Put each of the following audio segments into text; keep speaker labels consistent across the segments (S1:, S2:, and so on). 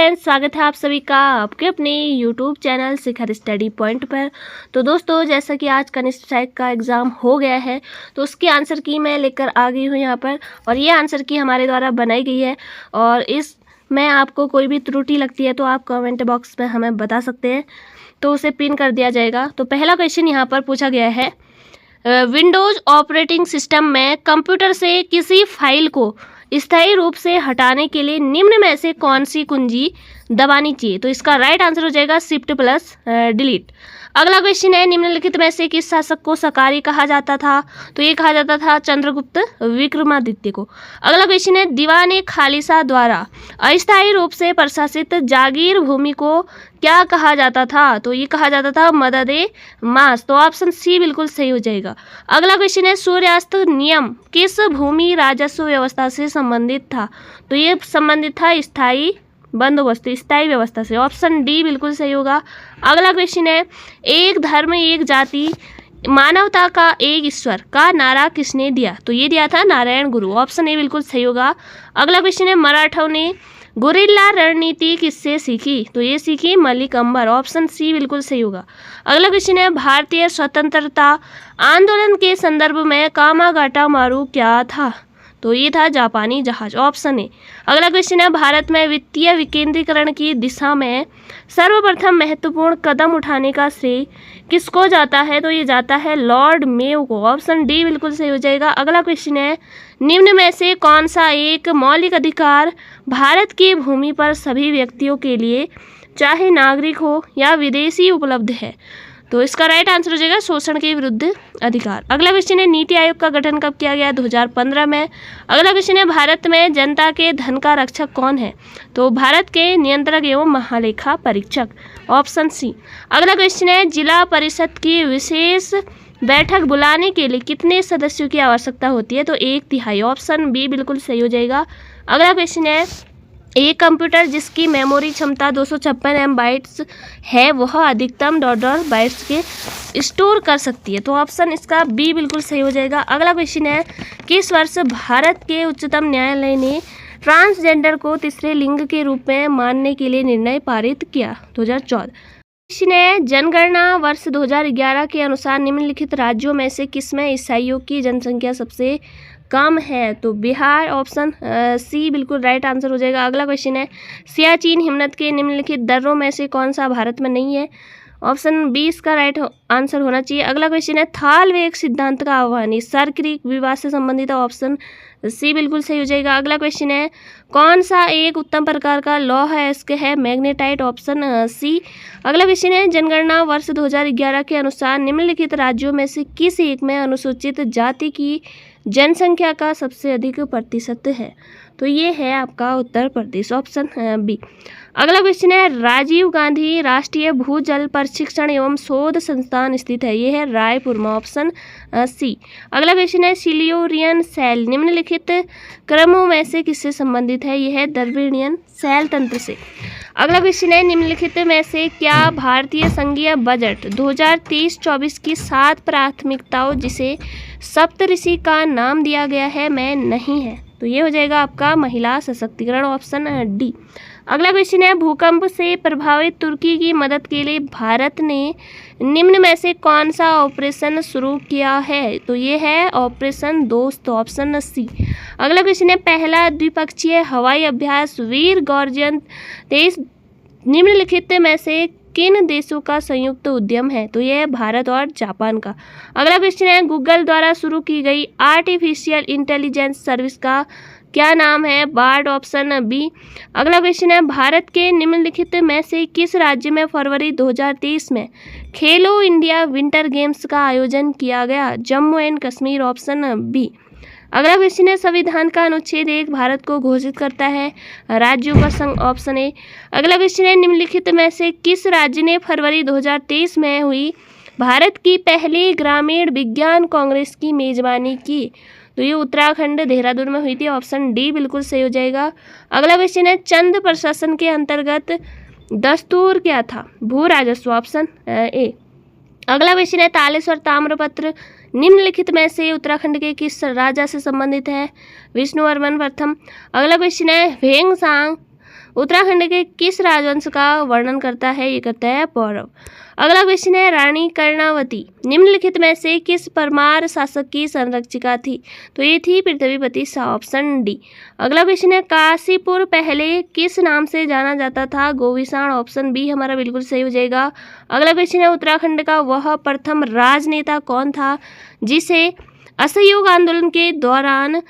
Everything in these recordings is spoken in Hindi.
S1: फ्रेंड्स, स्वागत है आप सभी का आपके अपने यूट्यूब चैनल शिखर स्टडी पॉइंट पर। तो दोस्तों, जैसा कि आज कनिष्ठ सहायक का एग्ज़ाम हो गया है तो उसकी आंसर की मैं लेकर आ गई हूँ यहाँ पर, और ये आंसर की हमारे द्वारा बनाई गई है। और इस में आपको कोई भी त्रुटि लगती है तो आप कमेंट बॉक्स में हमें बता सकते हैं, तो उसे पिन कर दिया जाएगा। तो पहला क्वेश्चन यहाँ पर पूछा गया है, विंडोज़ ऑपरेटिंग सिस्टम में कंप्यूटर से किसी फाइल को स्थायी रूप से हटाने के लिए निम्न में से कौन सी कुंजी दबानी चाहिए? तो इसका राइट आंसर हो जाएगा शिफ्ट प्लस डिलीट। अगला क्वेश्चन है, निम्नलिखित में से किस शासक को सकारी कहा जाता था? तो ये कहा जाता था चंद्रगुप्त विक्रमादित्य को। अगला क्वेश्चन है, दीवाने खालिसा द्वारा अस्थायी रूप से प्रशासित जागीर भूमि को क्या कहा जाता था? तो ये कहा जाता था मददे मास। तो ऑप्शन सी बिल्कुल सही हो जाएगा। अगला क्वेश्चन है, सूर्यास्त नियम किस भूमि राजस्व व्यवस्था से संबंधित था? तो ये संबंधित था स्थायी बंदोबस्त, स्थायी व्यवस्था से। ऑप्शन डी बिल्कुल सही होगा। अगला क्वेश्चन है, एक धर्म एक जाति मानवता का एक ईश्वर का नारा किसने दिया? तो ये दिया था नारायण गुरु। ऑप्शन ए बिल्कुल सही होगा। अगला क्वेश्चन है, मराठों ने गुरिल्ला रणनीति किससे सीखी? तो ये सीखी मलिक अंबर। ऑप्शन सी बिल्कुल सही होगा। अगला क्वेश्चन है, भारतीय स्वतंत्रता आंदोलन के संदर्भ में कामागाटा मारू क्या था? तो ये था जापानी जहाज। Option A. अगला क्वेश्चन है, भारत में वित्तीय विकेंद्रीकरण की दिशा में सर्वप्रथम महत्वपूर्ण कदम उठाने का श्रेय किसको जाता है? तो ये जाता है लॉर्ड मेयो को। ऑप्शन डी बिल्कुल सही हो जाएगा। अगला क्वेश्चन है, निम्न में से कौन सा एक मौलिक अधिकार भारत की भूमि पर सभी व्यक्तियों के लिए, चाहे नागरिक हो या विदेशी, उपलब्ध है? तो इसका राइट आंसर हो जाएगा शोषण के विरुद्ध अधिकार। अगला क्वेश्चन है, नीति आयोग का गठन कब किया गया? 2015 में। अगला क्वेश्चन है, भारत में जनता के धन का रक्षक कौन है? तो भारत के नियंत्रक एवं महालेखा परीक्षक। Option C. अगला क्वेश्चन है, जिला परिषद की विशेष बैठक बुलाने के लिए कितने सदस्यों की आवश्यकता होती है? तो 1/3। ऑप्शन बी बिल्कुल सही हो जाएगा। अगला क्वेश्चन है, एक कंप्यूटर जिसकी मेमोरी क्षमता 256 MB बाइट्स है वह अधिकतम बाइट्स के स्टोर कर सकती है? तो ऑप्शन इसका बी बिल्कुल सही हो जाएगा। अगला क्वेश्चन है, किस वर्ष भारत के उच्चतम न्यायालय ने ट्रांसजेंडर को तीसरे लिंग के रूप में मानने के लिए निर्णय पारित किया? 2014। क्वेश्चन है, जनगणना वर्ष 2011 के अनुसार निम्नलिखित राज्यों में से किसमें ईसाइयों की जनसंख्या सबसे कम है? तो बिहार। ऑप्शन सी बिल्कुल राइट आंसर हो जाएगा। अगला क्वेश्चन है, सियाचिन हिमनद के निम्नलिखित दर्रों में से कौन सा भारत में नहीं है? ऑप्शन बी इसका राइट आंसर होना चाहिए। अगला क्वेश्चन है, थाल वेग सिद्धांत का आह्वान सर क्रीक विवाद से संबंधित है? ऑप्शन सी बिल्कुल सही हो जाएगा। अगला क्वेश्चन है, कौन सा एक उत्तम प्रकार का लौह अयस्क है? मैग्नेटाइट। Option C. अगला क्वेश्चन है, जनगणना वर्ष 2011 के अनुसार निम्नलिखित राज्यों में से किस एक में अनुसूचित जाति की जनसंख्या का सबसे अधिक प्रतिशत है? तो ये है आपका उत्तर प्रदेश। Option B. अगला क्वेश्चन है, राजीव गांधी राष्ट्रीय भूजल प्रशिक्षण एवं शोध संस्थान स्थित है? ये है रायपुर में। Option C. अगला क्वेश्चन है, सिल्यूरियन सेल निम्नलिखित क्रमों में से किससे संबंधित है? यह है द्रविड़ियन सेल तंत्र से। अगला क्वेश्चन है, निम्नलिखित में से क्या भारतीय संघीय बजट 2023-24 की 7 प्राथमिकताओं जिसे सप्तऋषि का नाम दिया गया है में नहीं है? तो ये हो जाएगा आपका महिला सशक्तिकरण। Option D. अगला क्वेश्चन है, भूकंप से प्रभावित तुर्की की मदद के लिए भारत ने निम्न में से कौन सा ऑपरेशन शुरू किया है? तो ये है ऑपरेशन दोस्त। Option C. अगला क्वेश्चन है, पहला द्विपक्षीय हवाई अभ्यास वीर गॉर्जियन 23 निम्नलिखित में से किन देशों का संयुक्त उद्यम है? तो यह है भारत और जापान का। अगला क्वेश्चन है, गूगल द्वारा शुरू की गई आर्टिफिशियल इंटेलिजेंस सर्विस का क्या नाम है? बार्ड। Option B. अगला क्वेश्चन है, भारत के निम्नलिखित में से किस राज्य में फरवरी 2023 में खेलो इंडिया विंटर गेम्स का आयोजन किया गया? Jammu and Kashmir. Option B. अगला क्वेश्चन है, संविधान का अनुच्छेद 1 भारत को घोषित करता है राज्यों का संघ? Option A. अगला क्वेश्चन है, निम्नलिखित में से किस राज्य ने फरवरी 2023 में हुई भारत की पहली ग्रामीण विज्ञान कांग्रेस की मेजबानी की? तो ये उत्तराखंड देहरादून में हुई थी। ऑप्शन डी बिल्कुल सही हो जाएगा। अगला क्वेश्चन है, चंद प्रशासन के अंतर्गत दस्तूर क्या था? भू राजस्व। Option A. अगला क्वेश्चन है, तालेश्वर ताम्रपत्र निम्नलिखित में से उत्तराखंड के किस राजा से संबंधित है? विष्णुवर्मन प्रथम। अगला क्वेश्चन है, भेंगसांग उत्तराखंड के किस राजवंश का वर्णन करता है? ये करता है पौरव। अगला क्वेश्चन है रानी कर्णावती निम्नलिखित में से किस परमार शासक की संरक्षिका थी? तो ये थी पृथ्वीपति शाह, ऑप्शन डी। अगला क्वेश्चन है काशीपुर पहले किस नाम से जाना जाता था? गोविसाण, ऑप्शन बी हमारा बिल्कुल सही हो जाएगा। अगला क्वेश्चन है उत्तराखंड का वह प्रथम राजनेता कौन था जिसे असहयोग आंदोलन के दौरान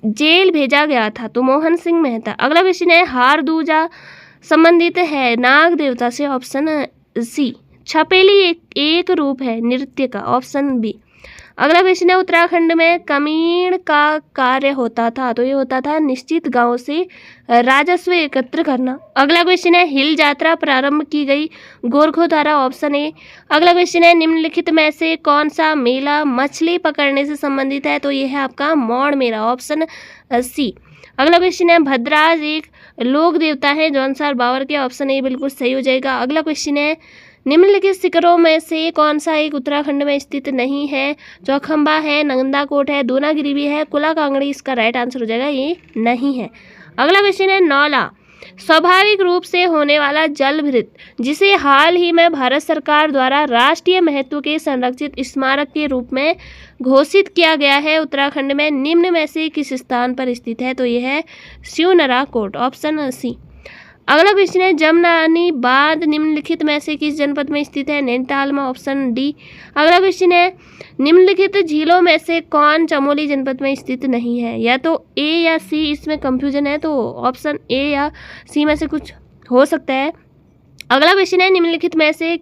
S1: जेल भेजा गया था? तो मोहन सिंह मेहता। अगला क्वेश्चन है हारदूजा संबंधित है नाग देवता से? Option C. छपेली एक रूप है नृत्य का? Option B. अगला क्वेश्चन है उत्तराखंड में कमीण का कार्य होता था? तो ये होता था निश्चित गांव से राजस्व एकत्र करना। अगला क्वेश्चन है हिल यात्रा प्रारंभ की गई गोरखों द्वारा? Option A. अगला क्वेश्चन है निम्नलिखित में से कौन सा मेला मछली पकड़ने से संबंधित है? तो ये है आपका मौड़ मेला, ऑप्शन सी। अगला क्वेश्चन है भद्राज एक लोक देवता है? जौनसार बावर के, ऑप्शन ए बिल्कुल सही हो जाएगा। अगला क्वेश्चन है निम्नलिखित शिखरों में से कौन सा एक उत्तराखंड में स्थित नहीं है? चौखंबा है, नंदाकोट है, दूनागिरी भी है, कुला कांगड़ी इसका राइट आंसर हो जाएगा, ये नहीं है। अगला क्वेश्चन है नौला स्वाभाविक रूप से होने वाला जलभृत जिसे हाल ही में भारत सरकार द्वारा राष्ट्रीय महत्व के संरक्षित स्मारक के रूप में घोषित किया गया है, उत्तराखंड में निम्न में से किस स्थान पर स्थित है? तो यह है शिवनराकोट, ऑप्शन सी। अगला क्वेश्चन है जमनानी बांध निम्नलिखित में से किस जनपद में स्थित है? नैनीताल में, ऑप्शन डी। अगला क्वेश्चन है निम्नलिखित झीलों में से कौन चमोली जनपद में स्थित नहीं है? या तो ए या सी, इसमें कंफ्यूजन है, तो ऑप्शन ए या सी में से कुछ हो सकता है। अगला क्वेश्चन है निम्नलिखित में से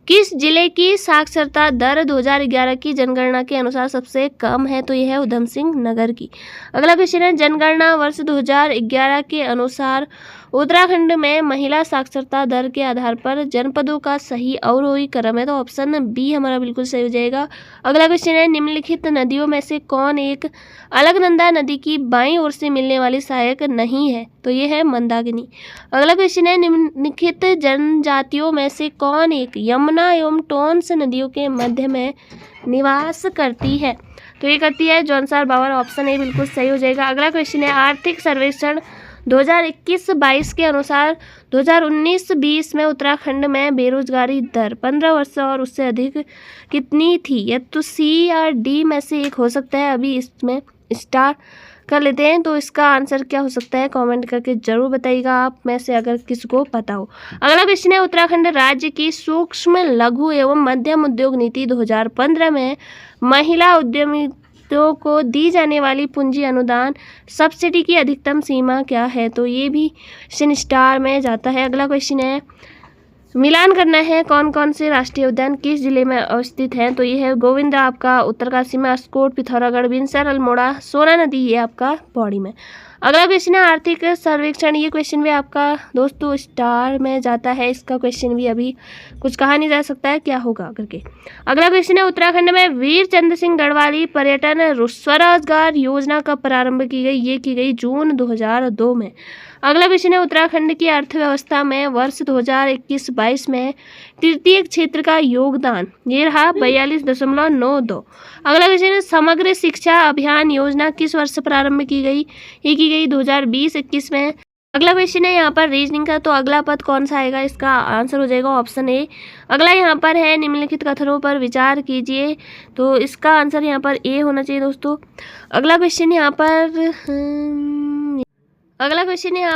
S1: किस जिले की साक्षरता दर 2011 की जनगणना के अनुसार सबसे कम है? तो यह है उधम सिंह नगर की। अगला क्वेश्चन है जनगणना वर्ष 2011 के अनुसार उत्तराखंड में महिला साक्षरता दर के आधार पर जनपदों का सही अवरोही क्रम है? तो ऑप्शन बी हमारा बिल्कुल सही हो जाएगा। अगला क्वेश्चन है निम्नलिखित नदियों में से कौन एक अलकनंदा नदी की बाईं ओर से मिलने वाली सहायक नहीं है? तो ये है मंदाकिनी। अगला क्वेश्चन है निम्नलिखित जनजातियों में से कौन एक यमुना एवं टोंस नदियों के मध्य में निवास करती है? तो ये करती है जौनसार बावर, ऑप्शन ए बिल्कुल सही हो जाएगा। अगला क्वेश्चन है आर्थिक सर्वेक्षण 2021-22 के अनुसार 2019-20 में उत्तराखंड में बेरोजगारी दर 15 वर्ष और उससे अधिक कितनी थी? या तो सी या डी में से एक हो सकता है। अभी इसमें स्टार कर लेते हैं, तो इसका आंसर क्या हो सकता है कमेंट करके जरूर बताइएगा आप में से अगर किसी को पता हो। अगला क्वेश्चन है उत्तराखंड राज्य की सूक्ष्म लघु एवं मध्यम उद्योग नीति 2015 में महिला उद्यमी को दी जाने वाली पूंजी अनुदान सब्सिडी की अधिकतम सीमा क्या है? तो ये भी स्टार में जाता है। अगला क्वेश्चन है मिलान करना है कौन कौन से राष्ट्रीय उद्यान किस जिले में अवस्थित हैं? तो ये है गोविंदा आपका उत्तरकाशी में, अस्कोट पिथौरागढ़, बिनसर अल्मोड़ा, सोना नदी ये आपका पौड़ी में। अगला क्वेश्चन है आर्थिक सर्वेक्षण, ये क्वेश्चन भी आपका दोस्तों स्टार में जाता है। इसका क्वेश्चन भी अभी कुछ कहा नहीं जा सकता है क्या होगा करके। अगला क्वेश्चन है उत्तराखंड में वीर चंद्र सिंह गढ़वाली पर्यटन स्वरोजगार योजना कब प्रारंभ की गई? ये की गई जून 2002 में। अगला क्वेश्चन है उत्तराखंड की अर्थव्यवस्था में वर्ष 2021-22 में तृतीय क्षेत्र का योगदान, ये रहा 42.92। अगला क्वेश्चन है समग्र शिक्षा अभियान योजना किस वर्ष प्रारंभ की गई? ये की गई 2020-21 में। अगला क्वेश्चन है यहाँ पर रीजनिंग का, तो अगला पद कौन सा आएगा? इसका आंसर हो जाएगा ऑप्शन ए। अगला यहाँ पर है निम्नलिखित कथनों पर विचार कीजिए, तो इसका आंसर यहाँ पर ए होना चाहिए दोस्तों। अगला क्वेश्चन यहाँ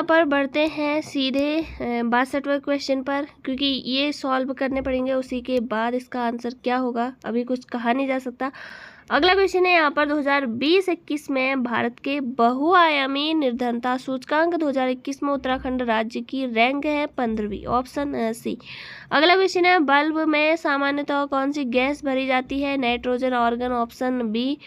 S1: पर बढ़ते हैं सीधे 62वें क्वेश्चन पर, क्योंकि ये सॉल्व करने पड़ेंगे, उसी के बाद इसका आंसर क्या होगा अभी कुछ कहा नहीं जा सकता। अगला क्वेश्चन है यहाँ पर 2020-21 में भारत के बहुआयामी निर्धनता सूचकांक 2021 में उत्तराखंड राज्य की रैंक है 15वीं, ऑप्शन सी। अगला क्वेश्चन है बल्ब में सामान्यतः कौन सी गैस भरी जाती है? Nitrogen, argon, option B.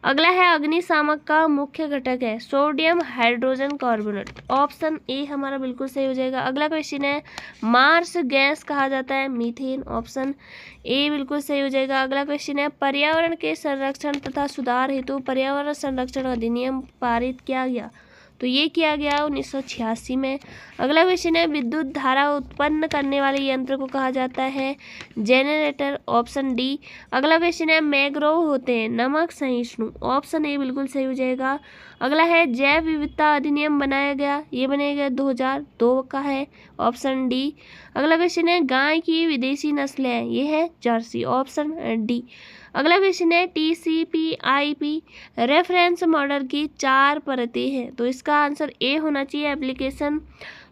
S1: अगला है अग्निशामक का मुख्य घटक है sodium hydrogen carbonate, option A हमारा बिल्कुल सही हो जाएगा। अगला क्वेश्चन है मार्स गैस कहा जाता है मीथेन, ऑप्शन ए बिल्कुल सही हो जाएगा। अगला क्वेश्चन है पर्यावरण के संरक्षण तथा सुधार हेतु पर्यावरण संरक्षण अधिनियम पारित किया गया? तो ये किया गया 1986 में। अगला क्वेश्चन है विद्युत धारा उत्पन्न करने वाले यंत्र को कहा जाता है जनरेटर, ऑप्शन डी। अगला क्वेश्चन है मैंग्रोव होते हैं नमक सहिष्णु, ऑप्शन ए बिल्कुल सही हो जाएगा। अगला है जैव विविधता अधिनियम बनाया गया, ये बनाया गया 2002 का है, ऑप्शन डी। अगला क्वेश्चन है गाय की विदेशी नस्ल है, ये है जर्सी, ऑप्शन डी। अगला क्वेश्चन है TCP/IP रेफरेंस मॉडल की 4 परतें हैं, तो इसका आंसर ए होना चाहिए application,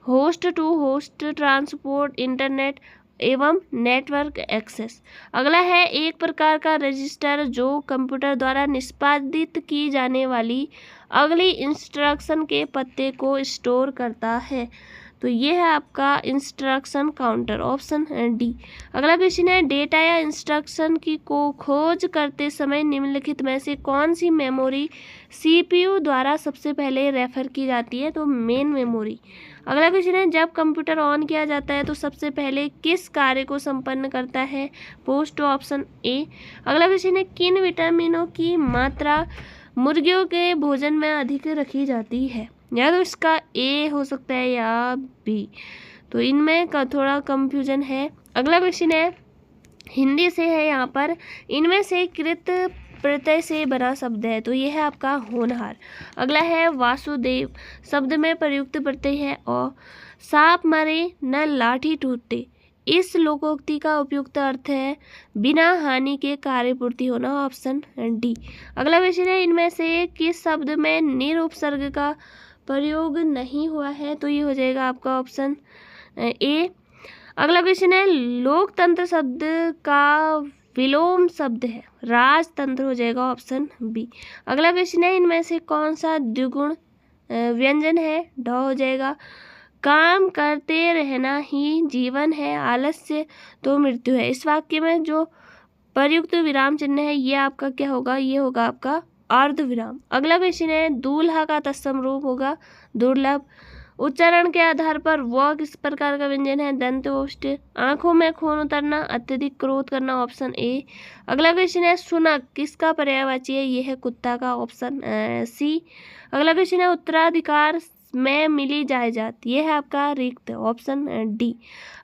S1: host to host transport, internet एवं नेटवर्क एक्सेस। अगला है एक प्रकार का रजिस्टर जो कंप्यूटर द्वारा निष्पादित की जाने वाली अगली इंस्ट्रक्शन के पते को स्टोर करता है, तो ये है आपका इंस्ट्रक्शन काउंटर, ऑप्शन डी। अगला क्वेश्चन है डेटा या इंस्ट्रक्शन की को खोज करते समय निम्नलिखित में से कौन सी मेमोरी CPU द्वारा सबसे पहले रेफर की जाती है, तो मेन मेमोरी। अगला क्वेश्चन है जब कंप्यूटर ऑन किया जाता है तो सबसे पहले किस कार्य को संपन्न करता है, पोस्ट, ऑप्शन ए। अगला क्वेश्चन है किन विटामिनों की मात्रा मुर्गियों के भोजन में अधिक रखी जाती है, या तो इसका ए हो सकता है या बी, तो इनमें का थोड़ा कंफ्यूजन है। अगला क्वेश्चन है हिंदी से है, यहाँ पर इनमें से कृत प्रत्यय से बना शब्द है, तो यह है आपका होनहार। अगला है वासुदेव शब्द में प्रयुक्त प्रत्यय है और सांप मरे न लाठी टूटे, इस लोकोक्ति का उपयुक्त अर्थ है बिना हानि के कार्यपूर्ति होना, ऑप्शन डी। अगला क्वेश्चन है इनमें से किस शब्द में निरुपसर्ग का प्रयोग नहीं हुआ है, तो ये हो जाएगा आपका ऑप्शन ए। अगला क्वेश्चन है लोकतंत्र शब्द का विलोम शब्द है, राजतंत्र हो जाएगा, ऑप्शन बी। अगला क्वेश्चन है इनमें से कौन सा द्विगुण व्यंजन है, ढ हो जाएगा। काम करते रहना ही जीवन है, आलस्य तो मृत्यु है, इस वाक्य में जो प्रयुक्त विराम चिन्ह है ये आपका क्या होगा, ये होगा आपका अर्ध विराम। अगला क्वेश्चन है दूल्हा का तत्सम रूप होगा दुर्लभ। उच्चारण के आधार पर वह किस प्रकार का व्यंजन है, दंत ओष्ठ। आंखों में खून उतरना, अत्यधिक क्रोध करना, ऑप्शन ए। अगला क्वेश्चन है शुनक किसका पर्यायवाची है, यह है कुत्ता का, ऑप्शन सी। अगला क्वेश्चन है उत्तराधिकार में मिली जायदाद, ये है आपका रिक्त, ऑप्शन डी।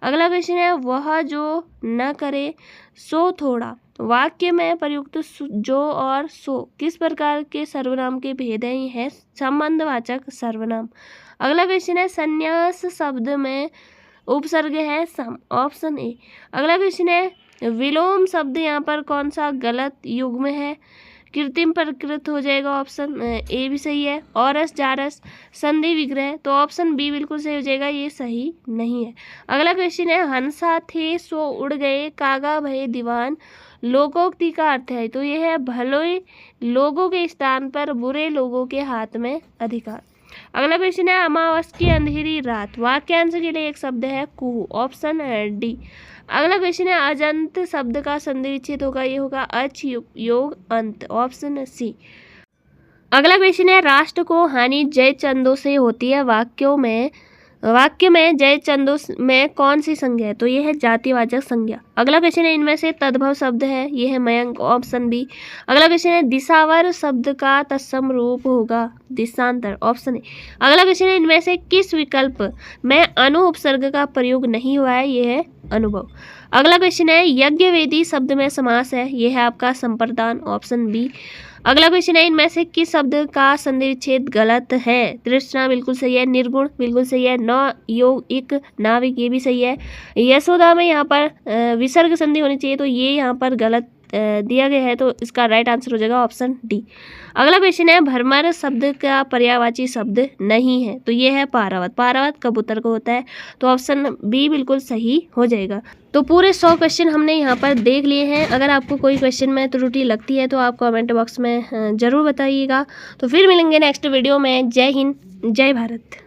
S1: अगला क्वेश्चन है वह जो न करे सो थोड़ा, वाक्य में प्रयुक्त जो और सो किस प्रकार के सर्वनाम के भेद हैं, है संबंधवाचक सर्वनाम। अगला क्वेश्चन है संन्यास शब्द में उपसर्ग है सम, ऑप्शन ए। अगला क्वेश्चन है विलोम शब्द यहाँ पर कौन सा गलत युग्म है, कृत्रिम प्रकृत हो जाएगा, ऑप्शन ए भी सही है। औरस जारस संधि विग्रह, तो ऑप्शन बी बिल्कुल सही हो जाएगा, ये सही नहीं है। अगला क्वेश्चन है हंसा थे सो उड़ गए, कागा भय दीवान, लोकोक्ति का अर्थ है, तो यह है भले लोगों के स्थान पर बुरे लोगों के हाथ में अधिकार। अगला क्वेश्चन है अमावस की अंधेरी रात, वाक्यांश के लिए एक शब्द है कुहू, ऑप्शन डी। अगला क्वेश्चन है अजंत शब्द का संधि विच्छेद होगा, ये होगा अच योग अंत, ऑप्शन सी। अगला क्वेश्चन है राष्ट्र को हानि जय चंदों से होती है, वाक्य में जय चंदों में कौन सी संज्ञा है, तो ये है जातिवाचक संज्ञा। अगला क्वेश्चन है इनमें से तद्भव शब्द है, ये है मयंक, ऑप्शन बी। अगला क्वेश्चन है दिशावर शब्द का तत्सम रूप होगा दिशांतर, ऑप्शन ए। अगला क्वेश्चन है इनमें से किस विकल्प में अनु उपसर्ग का प्रयोग नहीं हुआ है, ये है अनुभव। अगला क्वेश्चन है यज्ञ वेदी शब्द में समास है, ये है आपका संप्रदान, ऑप्शन बी। अगला क्वेश्चन है इनमें से किस शब्द का संधि विच्छेद गलत है, तृष्णा बिल्कुल सही है, निर्गुण बिल्कुल सही है, न योग इक नाविक ये भी सही है। यशोदा में यहाँ पर विसर्ग संधि होनी चाहिए, तो ये यहाँ पर गलत दिया गया है, तो इसका राइट आंसर हो जाएगा ऑप्शन डी। अगला क्वेश्चन है भरमर शब्द का पर्यायवाची शब्द नहीं है, तो ये है पारावत, पारावत कबूतर को होता है, तो ऑप्शन बी बिल्कुल सही हो जाएगा। तो पूरे 100 क्वेश्चन हमने यहाँ पर देख लिए हैं। अगर आपको कोई क्वेश्चन में त्रुटि लगती है तो आप कमेंट बॉक्स में ज़रूर बताइएगा। तो फिर मिलेंगे नेक्स्ट वीडियो में। जय हिंद, जय भारत।